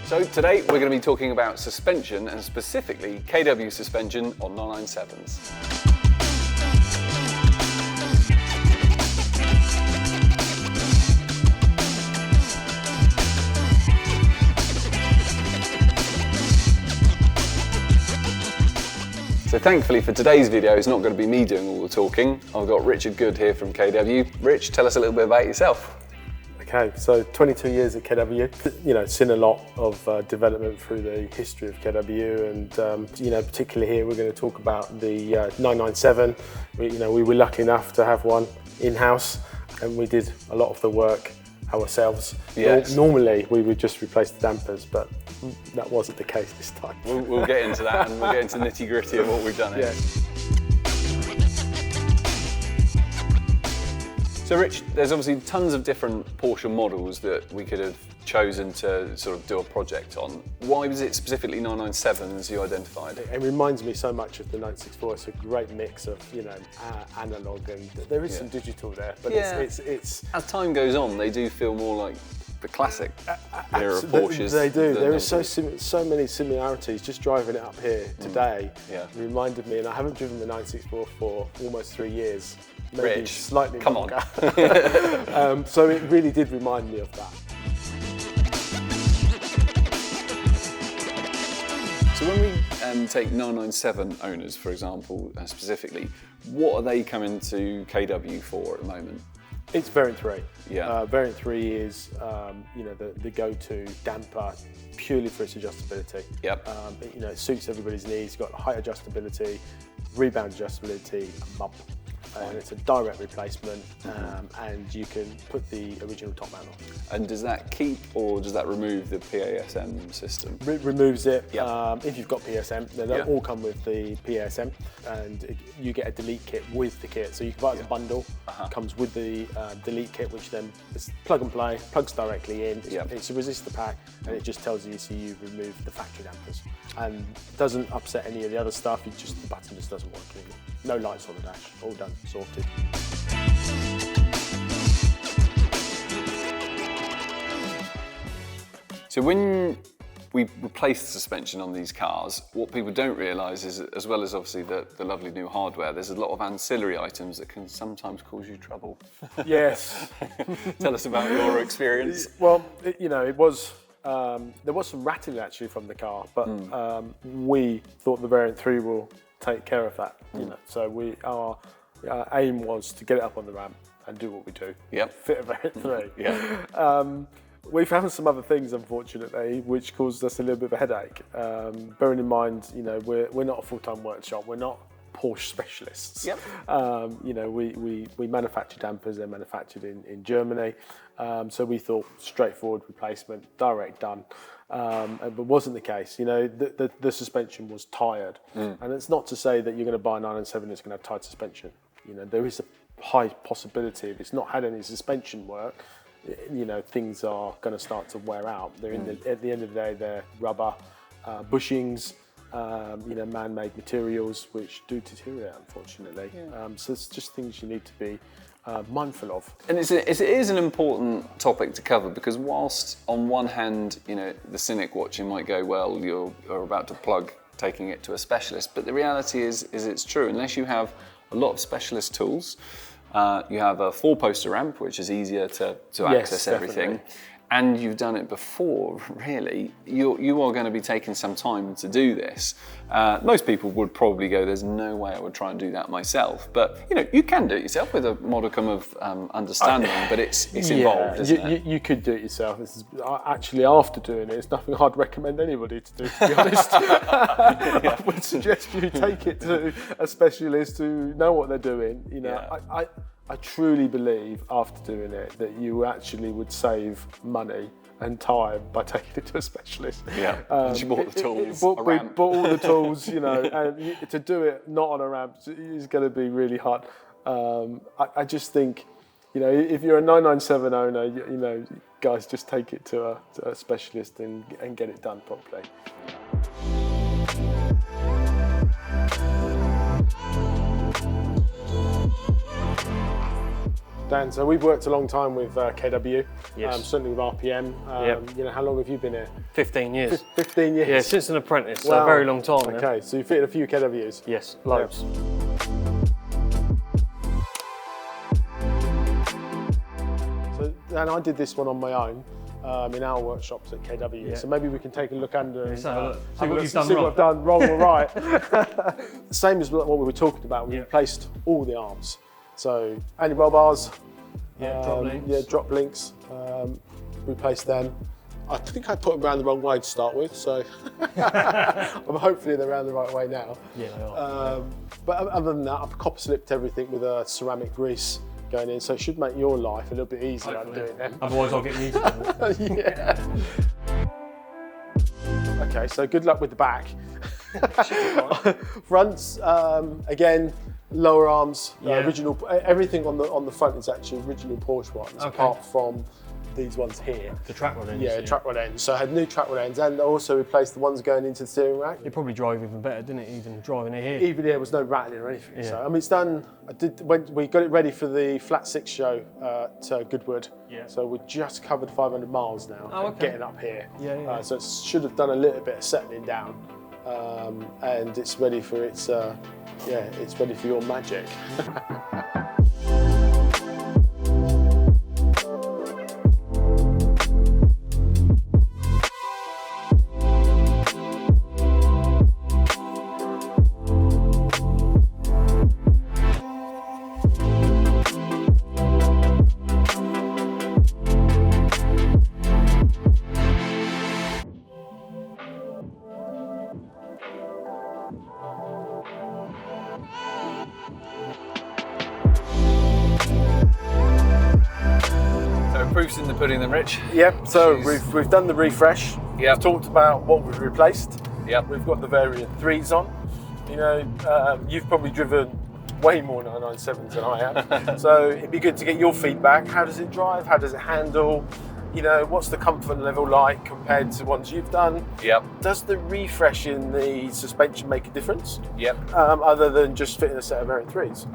So today we're going to be talking about suspension and specifically KW suspension on 997s. So thankfully for today's video, it's not going to be me doing all the talking. I've got Richard Good here from KW. Rich, tell us a little bit about yourself. Okay, so 22 years at KW. You know, seen a lot of development through the history of KW, and you know, particularly here, we're going to talk about the 997. We were lucky enough to have one in-house, and we did a lot of the work ourselves. Yes. Normally, we would just replace the dampers, but that wasn't the case this time. We'll get into that, and we'll get into the nitty-gritty of what we've done here. Yeah. So Rich, there's obviously tons of different Porsche models that we could have chosen to sort of do a project on. Why was it specifically 997s you identified? It reminds me so much of the 964. It's a great mix of, you know, analog, and there is some digital there, but it's as time goes on, they do feel more like the classic era of Porsches. They do. There is so many similarities. Just driving it up here today reminded me, and I haven't driven the 964 for almost 3 years. Maybe Rich, slightly come longer. on. So it really did remind me of that. So when we take 997 owners, for example, specifically, what are they coming to KW for at the moment? It's variant 3. Yeah. Variant 3 is you know, the go-to damper purely for its adjustability. Yep. You know, it suits everybody's needs. It's got height adjustability, rebound adjustability, and bump. And it's a direct replacement, and you can put the original top mount on. And does that keep or does that remove the PASM system? Removes it. Yep. If you've got PSM, they don't all come with the PSM, and you get a delete kit with the kit. So you can buy it as a bundle. Comes with the delete kit, which then is plug and play, plugs directly in. It's a resistor pack, and it just tells you so you remove the factory dampers, and doesn't upset any of the other stuff. The button just doesn't work anymore. No lights on the dash. All done, sorted. So when we replace the suspension on these cars, what people don't realise is, as well as obviously the lovely new hardware, there's a lot of ancillary items that can sometimes cause you trouble. Yes. Tell us about your experience. Well, you know, it was. There was some rattling actually from the car, but we thought the Variant 3 will take care of that. You know, so our aim was to get it up on the ramp and do what we do. Yep. Fit a Variant 3. Yeah. We found some other things, unfortunately, which caused us a little bit of a headache. Bearing in mind, you know, we're not a full-time workshop. We're not Porsche specialists. Yep. You know, we manufacture dampers. They're manufactured in Germany. So we thought straightforward replacement, direct done. But wasn't the case. You know, the suspension was tired, and it's not to say that you're going to buy a 997 that's going to have tight suspension. You know, there is a high possibility if it's not had any suspension work, you know, things are going to start to wear out. They're at the end of the day, they're rubber bushings, you know, man-made materials which do deteriorate, unfortunately. So it's just things you need to be mindful of. And it is an important topic to cover, because whilst on one hand, you know, the cynic watching might go, well, you're about to plug taking it to a specialist, but the reality is it's true. Unless you have a lot of specialist tools, you have a 4-poster ramp, which is easier to access everything. And you've done it before, really, you are going to be taking some time to do this. Most people would probably go, there's no way I would try and do that myself. But, you know, you can do it yourself with a modicum of understanding, but it's involved, isn't it? You could do it yourself. This is actually, after doing it, it's nothing I'd recommend anybody to do, to be honest. I would suggest you take it to a specialist who know what they're doing. You know, I truly believe after doing it that you actually would save money and time by taking it to a specialist. Yeah, you bought the tools, we bought all the tools, you know, and to do it not on a ramp is going to be really hard. I just think, you know, if you're a 997 owner, you know, guys, just take it to a specialist and get it done properly. Dan, so we've worked a long time with KW, Yes. certainly with RPM. Yep. You know, how long have you been here? 15 years. 15 years? Yeah, since an apprentice, so Wow. a very long time now. Okay, so you've fitted a few KWs? Yes, loads. So, Dan, I did this one on my own in our workshops at KW, Yeah. so maybe we can take a look under and Let's have a look. See have a what look, you've done see wrong. what I've done wrong or right. Same as what we were talking about, we Yeah. replaced all the arms. So anti-roll bars, Drop links. yeah, drop links, replaced them. I think I put them around the wrong way to start with, so hopefully they're around the right way now. Yeah, they are. But other than that, I've copper slipped everything with a ceramic grease going in, so it should make your life a little bit easier like doing them. Otherwise I'll get used to it. Yeah. Okay, so good luck with the back. Fronts, again, lower arms, Yeah. original. Everything on the front is actually original Porsche ones, Okay. apart from these ones here. The track rod ends. Yeah, track rod ends. So I had new track rod ends, and also replaced the ones going into the steering rack. It probably drove even better, didn't it? Even driving it here. Even there was no rattling or anything. Yeah. So I mean, it's done. When we got it ready for the Flat 6 show at Goodwood. Yeah. So we just covered 500 miles now. Oh, okay. Getting up here. Yeah. So it should have done a little bit of settling down, and it's ready for its. It's ready for your magic. Proof's in the pudding then, Rich. Yep. So Jeez. we've done the refresh. Yep. We've talked about what we've replaced. Yep. We've got the variant 3s on. You know, you've probably driven way more 997s than I have. So it'd be good to get your feedback. How does it drive? How does it handle? You know, what's the comfort level like compared to ones you've done? Yep. Does the refresh in the suspension make a difference? Yep. Other than just fitting a set of variant 3s?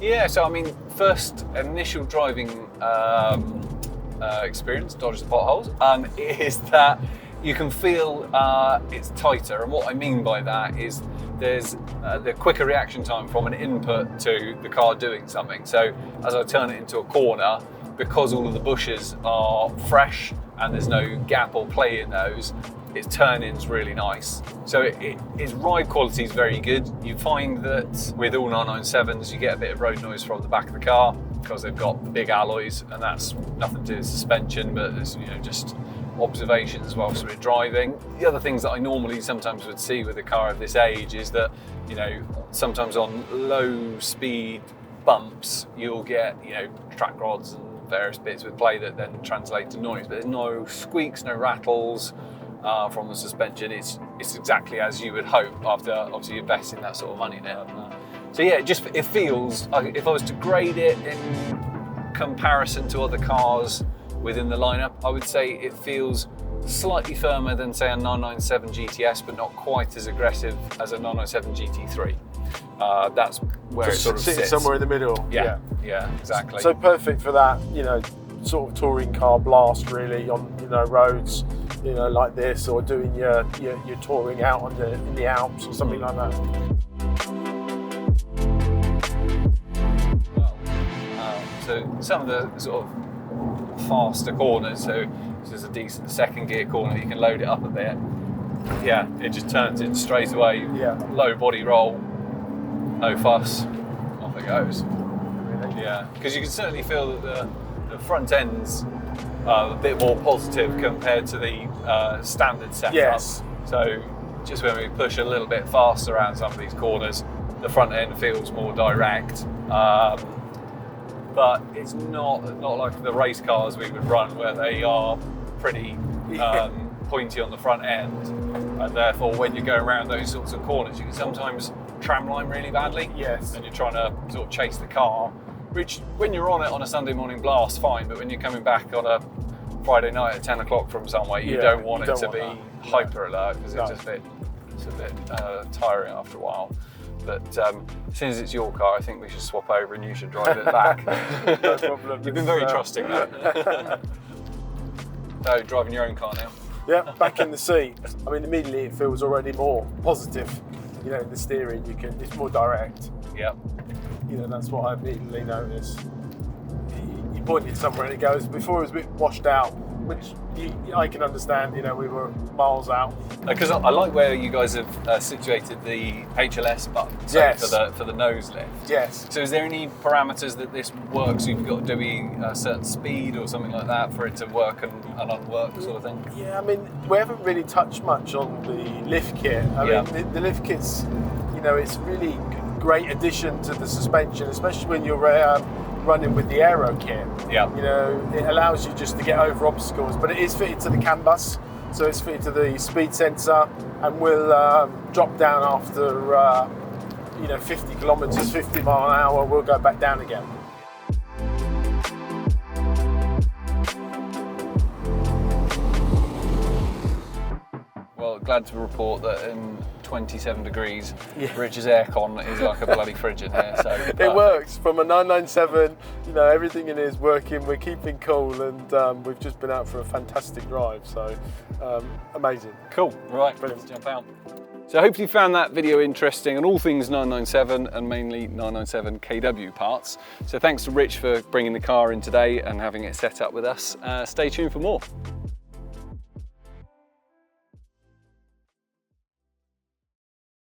Yeah, so I mean, first initial driving experience, dodge the potholes, is that you can feel it's tighter. And what I mean by that is there's the quicker reaction time from an input to the car doing something. So as I turn it into a corner, because all of the bushes are fresh and there's no gap or play in those, its turn-in's really nice. So its ride quality is very good. You find that with all 997s, you get a bit of road noise from the back of the car because they've got the big alloys, and that's nothing to do with suspension, but it's, you know, just observations whilst we're driving. The other things that I normally sometimes would see with a car of this age is that, you know, sometimes on low speed bumps, you'll get, you know, track rods and various bits with play that then translate to noise, but there's no squeaks, no rattles from the suspension. It's exactly as you would hope after obviously investing that sort of money in it. So yeah, it feels like, if I was to grade it in comparison to other cars within the lineup, I would say it feels slightly firmer than say a 997 GTS, but not quite as aggressive as a 997 GT3. That's where it sort of sitting sits. somewhere in the middle. Yeah, exactly. So perfect for that, you know, sort of touring car blast really on, you know, roads, you know, like this, or doing your touring out in the Alps or something like that. So some of the sort of faster corners, so this is a decent second gear corner, you can load it up a bit. Yeah, it just turns in straight away. Yeah. Low body roll, no fuss, off it goes. Yeah, because you can certainly feel that the front end's a bit more positive compared to the standard setup. Yes. So just when we push a little bit faster around some of these corners, the front end feels more direct. But it's not like the race cars we would run where they are pretty pointy on the front end, and therefore when you go around those sorts of corners you can sometimes tramline really badly. Yes. And you're trying to sort of chase the car, which when you're on it on a Sunday morning blast, fine, but when you're coming back on a Friday night at 10 o'clock from somewhere, you don't want it to be hyper alert, because it's a bit tiring after a while. But as soon as it's your car, I think we should swap over and you should drive it back. No problem. You've been very trusting, though. So, driving your own car now? Yeah, back in the seat. I mean, immediately it feels already more positive. You know, the steering, it's more direct. Yeah. You know, that's what I immediately noticed. You point it somewhere and it goes. Before it was a bit washed out, which I can understand. You know, we were miles out. Because I like where you guys have situated the HLS button Yes. for the nose lift. Yes. So is there any parameters that this works? You've got to be a certain speed or something like that for it to work and unwork sort of thing? Yeah, I mean, we haven't really touched much on the lift kit. I mean, the lift kit's, you know, it's really great addition to the suspension, especially when you're running with the aero kit. Yeah. You know, it allows you just to get over obstacles, but it is fitted to the CAN bus, so it's fitted to the speed sensor, and will drop down after 50 kilometres, 50 mile an hour. We'll go back down again. Well, glad to report that in 27 degrees, Rich's aircon is like a bloody fridge in here. So it works from a 997. You know, everything in it is working. We're keeping cool, and we've just been out for a fantastic drive. So amazing. Cool. Right, Brilliant. let's jump out. So hopefully you found that video interesting on all things 997 and mainly 997 KW parts. So thanks to Rich for bringing the car in today and having it set up with us. Stay tuned for more.